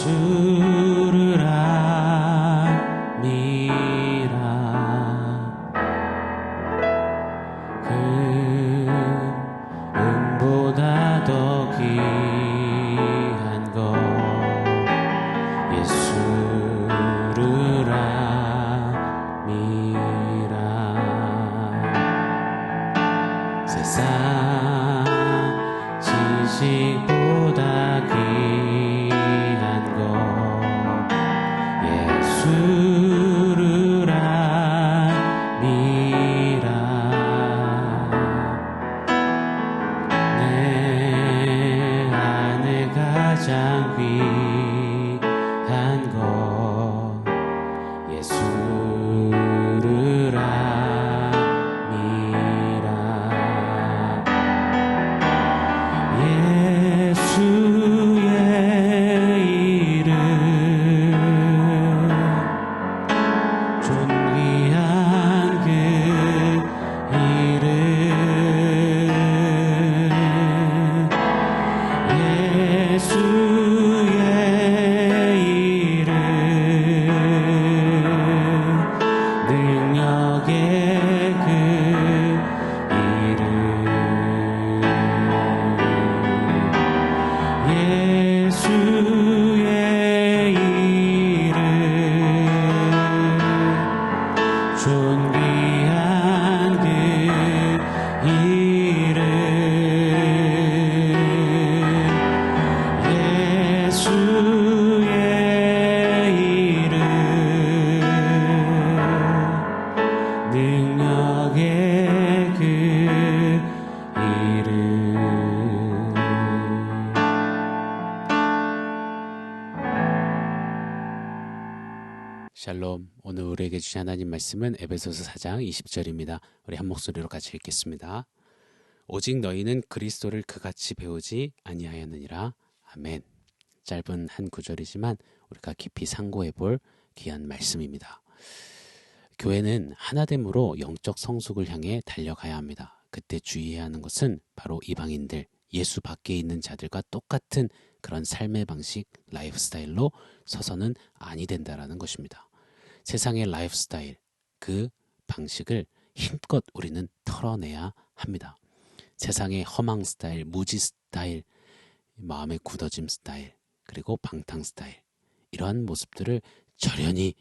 예수를 아미라. 그 은보다 더 귀한 것 예수를 아미라. 세상 지식보다 귀한 것 예수를 아미라. 내 안에 가장 귀한 것 예수를 아미라. 예수의 이름 존귀한 그 이름 예수의 이름 능력의 그 이름 예수의 이름 존귀한 그 이름 예수의 이름 능력의 그 이름. 샬롬. 오늘 우리에게 주신 하나님 말씀은 에베소서 4장 20절입니다. 우리 한 목소리로 같이 읽겠습니다. 오직 너희는 그리스도를 그같이 배우지 아니하였느니라. 아멘. 짧은 한 구절이지만 우리가 깊이 상고해 볼 귀한 말씀입니다. 교회는 하나됨으로 영적 성숙을 향해 달려가야 합니다. 그때 주의해야 하는 것은 바로 이방인들, 예수 밖에 있는 자들과 똑같은 그런 삶의 방식, 라이프 스타일로 서서는 아니 된다라는 것입니다. 세상의 라이프 스타일, 그 방식을 힘껏 우리는 털어내야 합니다. 세상의 허망 스타일, 무지 스타일, 마음의 굳어짐 스타일, 그리고 방탕 스타일, 이러한 모습들을 절연히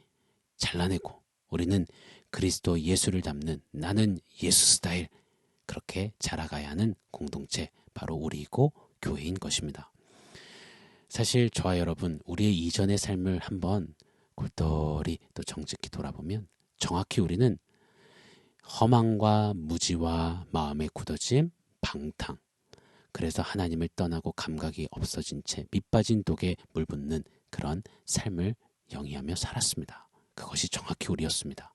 잘라내고 우리는 그리스도 예수를 닮는 나는 예수 스타일, 그렇게 자라가야 하는 공동체, 바로 우리이고 교회인 것입니다. 사실 저와 여러분, 우리의 이전의 삶을 한번 골똘히 또 정직히 돌아보면 정확히 우리는 허망과 무지와 마음의 굳어짐, 방탕, 그래서 하나님을 떠나고 감각이 없어진 채 밑빠진 독에 물 붓는 그런 삶을 영위하며 살았습니다. 그것이 정확히 우리였습니다.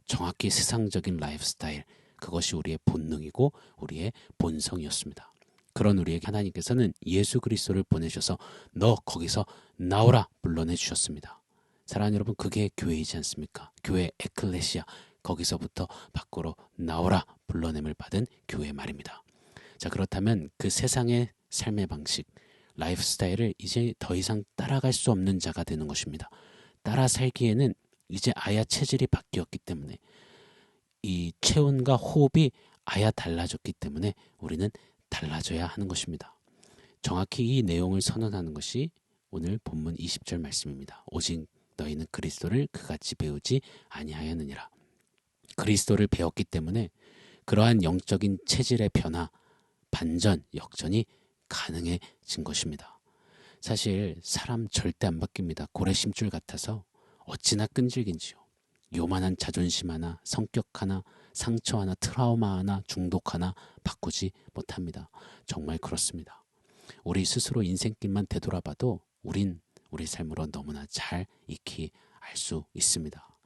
정확히 세상적인 라이프 스타일, 그것이 우리의 본능이고 우리의 본성이었습니다. 그런 우리에게 하나님께서는 예수 그리스도를 보내셔서 너 거기서 나오라 불러내 주셨습니다. 사랑하는 여러분, 그게 교회이지 않습니까? 교회 에클레시아, 거기서부터 밖으로 나오라 불러냄을 받은 교회 말입니다. 자, 그렇다면 그 세상의 삶의 방식, 라이프 스타일을 이제 더 이상 따라갈 수 없는 자가 되는 것입니다. 따라 살기에는 이제 아야 체질이 바뀌었기 때문에, 이 체온과 호흡이 아야 달라졌기 때문에 우리는 달라져야 하는 것입니다. 정확히 이 내용을 선언하는 것이 오늘 본문 20절 말씀입니다. 오직 너희는 그리스도를 그같이 배우지 아니하였느니라. 그리스도를 배웠기 때문에 그러한 영적인 체질의 변화, 반전, 역전이 가능해진 것입니다. 사실 사람 절대 안 바뀝니다. 고래심줄 같아서 어찌나 끈질긴지요. 요만한 자존심 하나, 성격 하나, 상처 하나, 트라우마 하나, 중독 하나 바꾸지 못합니다. 정말 그렇습니다. 우리 스스로 인생길만 되돌아봐도 우린 우리 삶으로 너무나 잘 익히 알 수 있습니다.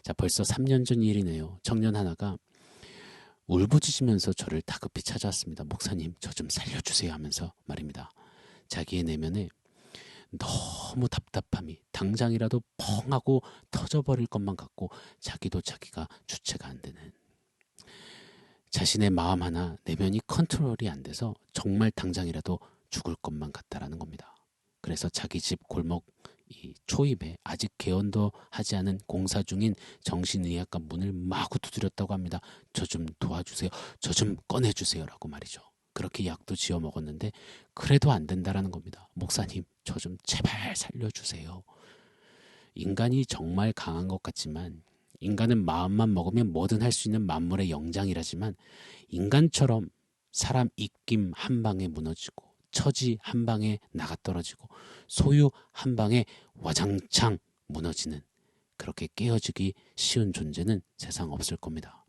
자, 벌써 3년 전 일이네요. 청년 하나가 울부짖으면서 저를 다급히 찾아왔습니다. 목사님, 저 좀 살려주세요 하면서 말입니다. 자기의 내면에 너무 답답함이 당장이라도 펑 하고 터져버릴 것만 같고 자기도 자기가 주체가 안 되는, 자신의 마음 하나 내면이 컨트롤이 안 돼서 정말 당장이라도 죽을 것만 같다라는 겁니다. 그래서 자기 집 골목 초입에 아직 개원도 하지 않은 공사 중인 정신의학과 문을 마구 두드렸다고 합니다. 저 좀 도와주세요. 저 좀 꺼내주세요. 라고 말이죠. 그렇게 약도 지어 먹었는데 그래도 안 된다라는 겁니다. 목사님, 저 좀 제발 살려주세요. 인간이 정말 강한 것 같지만, 인간은 마음만 먹으면 뭐든 할 수 있는 만물의 영장이라지만, 인간처럼 사람 입김 한 방에 무너지고 처지 한 방에 나가떨어지고 소유 한 방에 와장창 무너지는, 그렇게 깨어지기 쉬운 존재는 세상 없을 겁니다.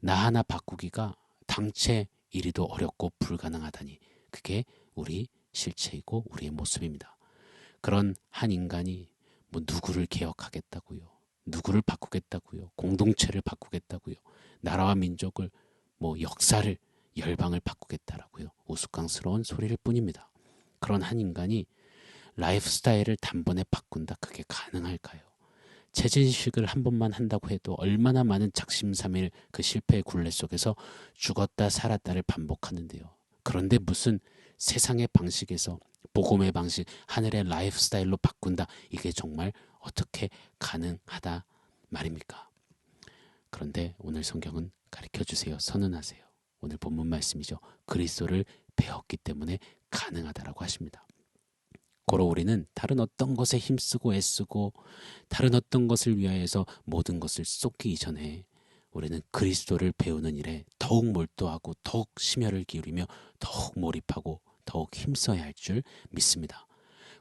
나 하나 바꾸기가 당체 이리도 어렵고 불가능하다니, 그게 우리 실체이고 우리의 모습입니다. 그런 한 인간이 뭐 누구를 개혁하겠다고요, 누구를 바꾸겠다고요, 공동체를 바꾸겠다고요, 나라와 민족을, 뭐 역사를, 열방을 바꾸겠다라고요, 우스꽝스러운 소리일 뿐입니다. 그런 한 인간이 라이프 스타일을 단번에 바꾼다, 그게 가능할까요? 체질식을 한 번만 한다고 해도 얼마나 많은 작심삼일 그 실패의 굴레 속에서 죽었다 살았다를 반복하는데요. 그런데 무슨 세상의 방식에서 복음의 방식, 하늘의 라이프 스타일로 바꾼다, 이게 정말 어떻게 가능하다 말입니까? 그런데 오늘 성경은 가르쳐주세요. 선언하세요. 오늘 본문 말씀이죠. 그리스도를 배웠기 때문에 가능하다라고 하십니다. 고로 우리는 다른 어떤 것에 힘쓰고 애쓰고 다른 어떤 것을 위하여서 모든 것을 쏟기 이전에 우리는 그리스도를 배우는 일에 더욱 몰두하고 더욱 심혈을 기울이며 더욱 몰입하고 더욱 힘써야 할 줄 믿습니다.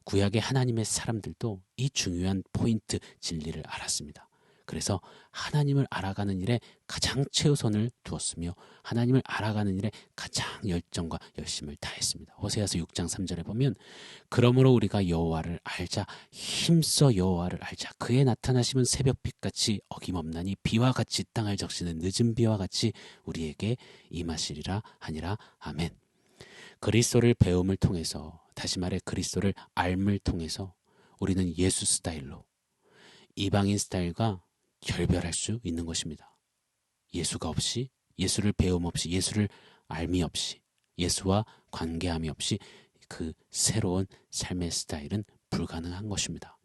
구약의 하나님의 사람들도 이 중요한 포인트 진리를 알았습니다. 그래서 하나님을 알아가는 일에 가장 최우선을 두었으며 하나님을 알아가는 일에 가장 열정과 열심을 다했습니다. 호세아서 6장 3절에 보면, 그러므로 우리가 여호와를 알자, 힘써 여호와를 알자. 그의 나타나심은 새벽빛같이 어김없나니 비와 같이 땅을 적시는 늦은 비와 같이 우리에게 임하시리라 하니라. 아멘. 그리스도를 배움을 통해서, 다시 말해 그리스도를 알을 통해서 우리는 예수 스타일로, 이방인 스타일과 결별할 수 있는 것입니다. 예수가 없이, 예수를 배움 없이, 예수를 알미 없이, 예수와 관계함이 없이 그 새로운 삶의 스타일은 불가능한 것입니다.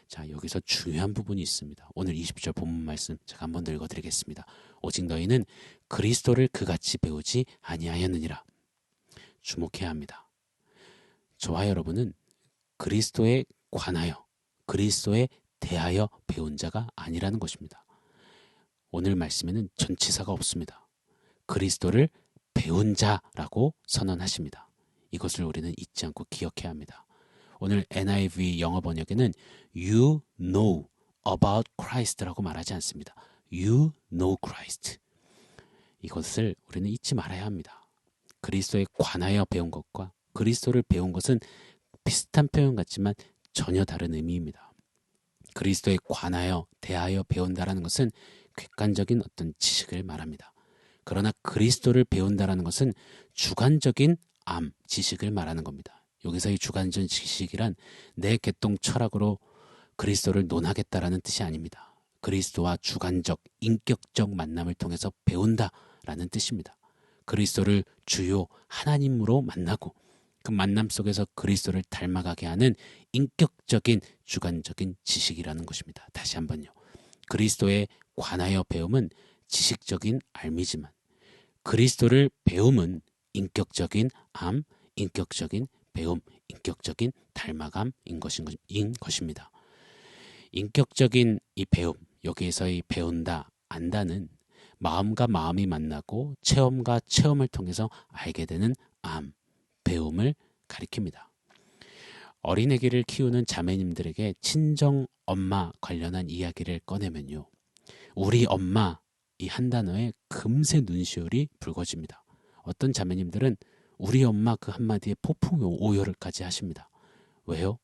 자, 여기서 중요한 부분이 있습니다. 오늘 20절 본문 말씀 제가 한번 더 읽어드리겠습니다. 오직 너희는 그리스도를 그같이 배우지 아니하였느니라. 주목해야 합니다. 저와 여러분은 그리스도에 관하여, 그리스도에 대하여 배운 자가 아니라는 것입니다. 오늘 말씀에는 전치사가 없습니다. 그리스도를 배운 자라고 선언하십니다. 이것을 우리는 잊지 않고 기억해야 합니다. 오늘 NIV 영어 번역에는 You know about Christ라고 말하지 않습니다. You know Christ. 이것을 우리는 잊지 말아야 합니다. 그리스도에 관하여 배운 것과 그리스도를 배운 것은 비슷한 표현 같지만 전혀 다른 의미입니다. 그리스도에 관하여 대하여 배운다라는 것은 객관적인 어떤 지식을 말합니다. 그러나 그리스도를 배운다라는 것은 주관적인 지식을 말하는 겁니다. 여기서의 주관적인 지식이란 내 개똥 철학으로 그리스도를 논하겠다라는 뜻이 아닙니다. 그리스도와 주관적, 인격적 만남을 통해서 배운다라는 뜻입니다. 그리스도를 주요 하나님으로 만나고 그 만남 속에서 그리스도를 닮아가게 하는 인격적인 주관적인 지식이라는 것입니다. 다시 한번요. 그리스도에 관하여 배움은 지식적인 알미지만 그리스도를 배움은 인격적인 인격적인 배움, 인격적인 닮아감인 것입니다. 인격적인 이 배움, 여기에서의 배운다, 안다는 마음과 마음이 만나고 체험과 체험을 통해서 알게 되는 배움을 가리킵니다. 어린애기를 키우는 자매님들에게 친정 엄마 관련한 이야기를 꺼내면요, 우리 엄마 이 한 단어에 금세 눈시울이 붉어집니다. 어떤 자매님들은 우리 엄마 그 한마디에 폭풍 오열을까지 하십니다. 왜요?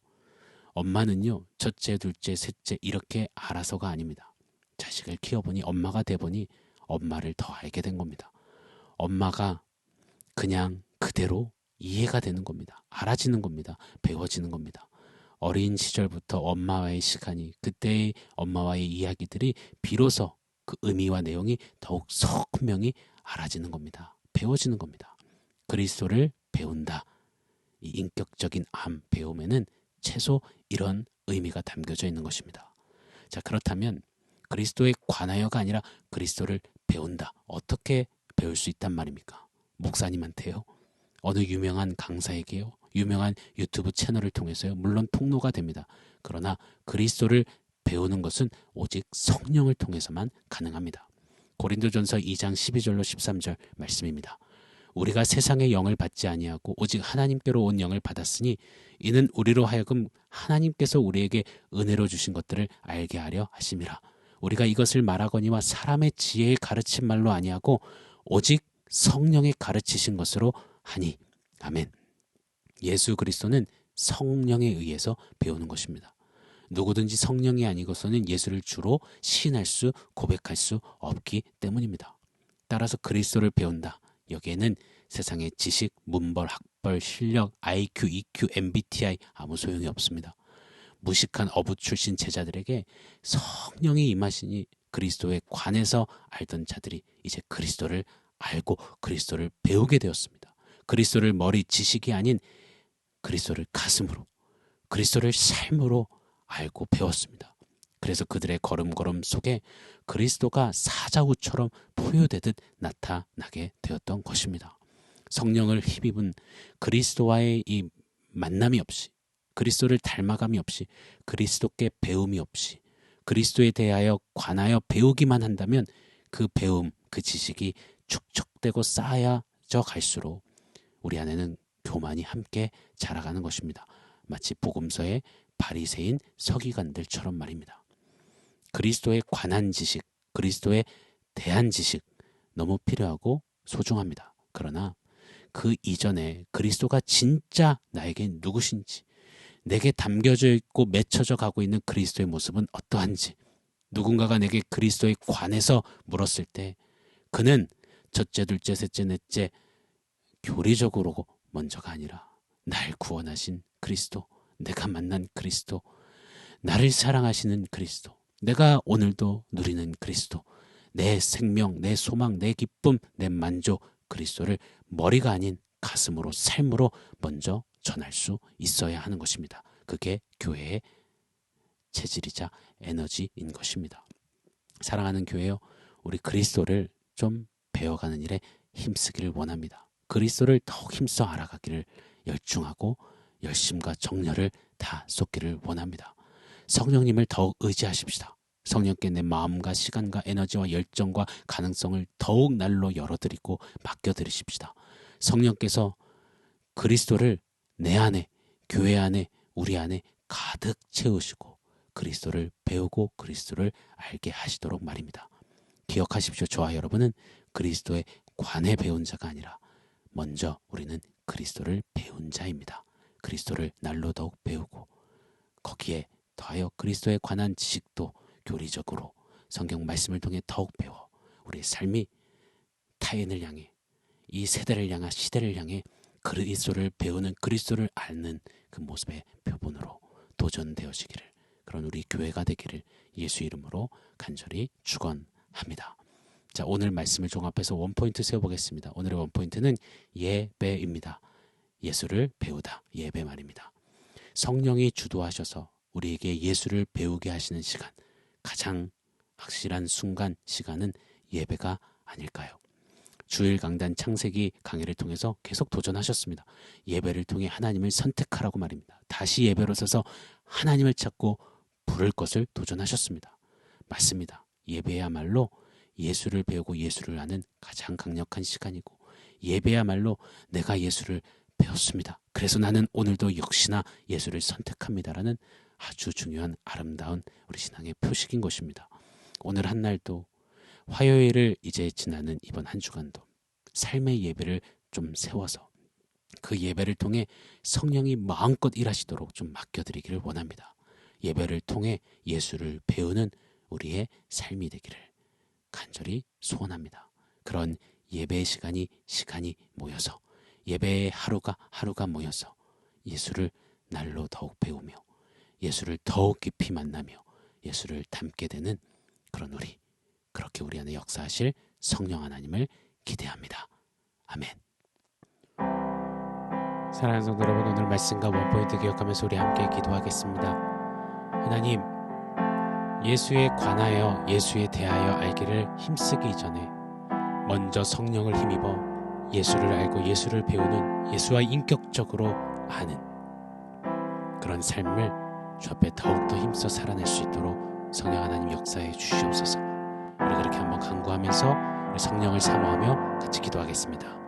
엄마는요, 첫째, 둘째, 셋째 이렇게 알아서가 아닙니다. 자식을 키워보니, 엄마가 돼보니 엄마를 더 알게 된 겁니다. 엄마가 그냥 그대로 이해가 되는 겁니다. 알아지는 겁니다. 배워지는 겁니다. 어린 시절부터 엄마와의 시간이, 그때의 엄마와의 이야기들이 비로소 그 의미와 내용이 더욱 선명히 알아지는 겁니다. 배워지는 겁니다. 그리스도를 배운다. 이 인격적인 배움에는 최소 이런 의미가 담겨져 있는 것입니다. 자, 그렇다면 그리스도에 관하여가 아니라 그리스도를 배운다. 어떻게 배울 수 있단 말입니까? 목사님한테요? 어느 유명한 강사에게요? 유명한 유튜브 채널을 통해서요? 물론 통로가 됩니다. 그러나 그리스도를 배우는 것은 오직 성령을 통해서만 가능합니다. 고린도전서 2장 12절로 13절 말씀입니다. 우리가 세상의 영을 받지 아니하고 오직 하나님께로 온 영을 받았으니 이는 우리로 하여금 하나님께서 우리에게 은혜로 주신 것들을 알게 하려 하심이라. 우리가 이것을 말하거니와 사람의 지혜의 가르친 말로 아니하고 오직 성령의 가르치신 것으로 하니. 아멘. 예수 그리스도는 성령에 의해서 배우는 것입니다. 누구든지 성령이 아니고서는 예수를 주로 시인할 수, 고백할 수 없기 때문입니다. 따라서 그리스도를 배운다. 여기에는 세상의 지식, 문벌, 학벌, 실력, IQ, EQ, MBTI 아무 소용이 없습니다. 무식한 어부 출신 제자들에게 성령이 임하시니 그리스도에 관해서 알던 자들이 이제 그리스도를 알고 그리스도를 배우게 되었습니다. 그리스도를 머리 지식이 아닌 그리스도를 가슴으로, 그리스도를 삶으로 알고 배웠습니다. 그래서 그들의 걸음걸음 속에 그리스도가 사자우처럼 포효되듯 나타나게 되었던 것입니다. 성령을 힘입은 그리스도와의 이 만남이 없이, 그리스도를 닮아감이 없이, 그리스도께 배움이 없이, 그리스도에 대하여 관하여 배우기만 한다면 그 배움, 그 지식이 축적되고 쌓여져 갈수록 우리 안에는 교만이 함께 자라가는 것입니다. 마치 복음서의 바리새인 서기관들처럼 말입니다. 그리스도에 관한 지식, 그리스도에 대한 지식 너무 필요하고 소중합니다. 그러나 그 이전에 그리스도가 진짜 나에게 누구신지, 내게 담겨져 있고 맺혀져 가고 있는 그리스도의 모습은 어떠한지, 누군가가 내게 그리스도에 관해서 물었을 때 그는 첫째, 둘째, 셋째, 넷째 교리적으로 먼저가 아니라 날 구원하신 그리스도, 내가 만난 그리스도, 나를 사랑하시는 그리스도, 내가 오늘도 누리는 그리스도, 내 생명, 내 소망, 내 기쁨, 내 만족, 그리스도를 머리가 아닌 가슴으로, 삶으로 먼저 전할 수 있어야 하는 것입니다. 그게 교회의 체질이자 에너지인 것입니다. 사랑하는 교회요, 우리 그리스도를 좀 배워가는 일에 힘쓰기를 원합니다. 그리스도를 더욱 힘써 알아가기를 열중하고 열심과 정열을 다 쏟기를 원합니다. 성령님을 더욱 의지하십시다. 성령께 내 마음과 시간과 에너지와 열정과 가능성을 더욱 날로 열어드리고 맡겨드리십시다. 성령께서 그리스도를 내 안에, 교회 안에, 우리 안에 가득 채우시고 그리스도를 배우고 그리스도를 알게 하시도록 말입니다. 기억하십시오. 저와 여러분은 그리스도의 관에 배운 자가 아니라 먼저 우리는 그리스도를 배운 자입니다. 그리스도를 날로 더욱 배우고 거기에 더하여 그리스도에 관한 지식도 교리적으로 성경 말씀을 통해 더욱 배워 우리의 삶이 타인을 향해, 이 세대를 향한 시대를 향해 그리스도를 배우는, 그리스도를 아는 그 모습의 표본으로 도전되어지기를, 그런 우리 교회가 되기를 예수 이름으로 간절히 축원합니다. 자, 오늘 말씀을 종합해서 원포인트 세워보겠습니다. 오늘의 원포인트는 예배입니다. 예수를 배우다, 예배 말입니다. 성령이 주도하셔서 우리에게 예수를 배우게 하시는 시간, 가장 확실한 순간, 시간은 예배가 아닐까요? 주일 강단 창세기 강의를 통해서 계속 도전하셨습니다. 예배를 통해 하나님을 선택하라고 말입니다. 다시 예배로 서서 하나님을 찾고 부를 것을 도전하셨습니다. 맞습니다. 예배야말로 예수를 배우고 예수를 아는 가장 강력한 시간이고, 예배야말로 내가 예수를 배웠습니다. 그래서 나는 오늘도 역시나 예수를 선택합니다라는 아주 중요한 아름다운 우리 신앙의 표식인 것입니다. 오늘 한 날도, 화요일을 이제 지나는 이번 한 주간도 삶의 예배를 좀 세워서 그 예배를 통해 성령이 마음껏 일하시도록 좀 맡겨드리기를 원합니다. 예배를 통해 예수를 배우는 우리의 삶이 되기를 간절히 소원합니다. 그런 예배의 시간이 모여서, 예배의 하루가 모여서 예수를 날로 더욱 배우며 예수를 더욱 깊이 만나며 예수를 닮게 되는 그런 우리, 그렇게 우리 안에 역사하실 성령 하나님을 기대합니다. 아멘. 사랑하는 성도 여러분, 오늘 말씀과 원포인트 기억하면서 우리 함께 기도하겠습니다. 하나님, 예수에 관하여 예수에 대하여 알기를 힘쓰기 이전에 먼저 성령을 힘입어 예수를 알고 예수를 배우는, 예수와 인격적으로 아는 그런 삶을 주 앞에 더욱더 힘써 살아낼 수 있도록 성령 하나님 역사해 주시옵소서. 우리 그렇게 한번 간구하면서 우리 성령을 사모하며 같이 기도하겠습니다.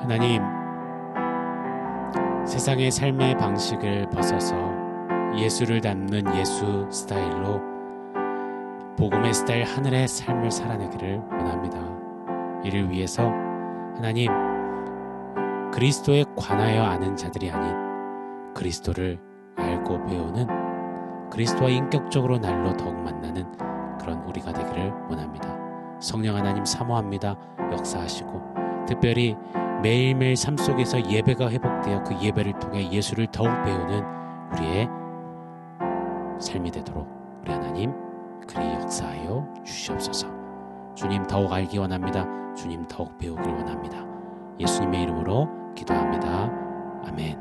하나님, 세상의 삶의 방식을 벗어서 예수를 닮는 예수 스타일로 복음의 스타일 하늘의 삶을 살아내기를 원합니다. 이를 위해서 하나님, 그리스도에 관하여 아는 자들이 아닌 그리스도를 알고 배우는, 그리스도와 인격적으로 날로 더욱 만나는 그런 우리가 되기를 원합니다. 성령 하나님 사모합니다. 역사하시고 특별히 매일매일 삶 속에서 예배가 회복되어 그 예배를 통해 예수를 더욱 배우는 우리의 삶이 되도록 우리 하나님 그리 역사하여 주시옵소서. 주님 더욱 알기 원합니다. 주님 더욱 배우길 원합니다. 예수님의 이름으로 기도합니다. 아멘.